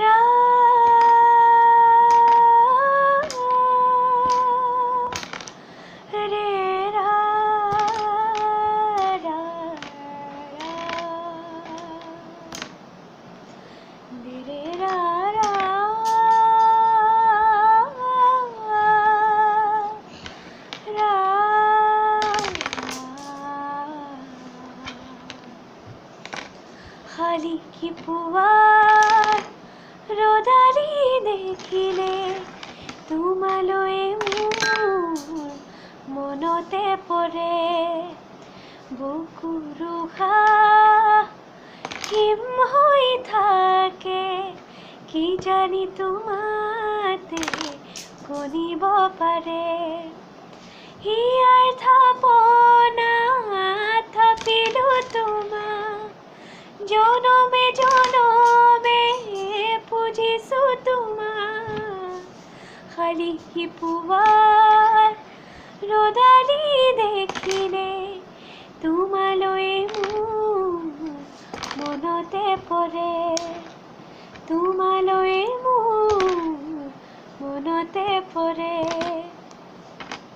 रा रे रा रा रे रे रा रा रा খালি কি পুৱাৰ ৰ'দালি দেখিলে তোমালৈ মোৰ মনতে পৰে বুকুৰ উশাহ হিম হৈ থাকে কি জানি তোমাতে গণিব পাৰে হিয়াৰ থাপনা থাপিলো তোমাক জনমে জনমে পুজিছো তোমাক খালি পুৱাৰ ৰ'দালি দেখিলে তোমালৈ মোৰ মনতে পৰে তোমালৈ মোৰ মনতে পৰে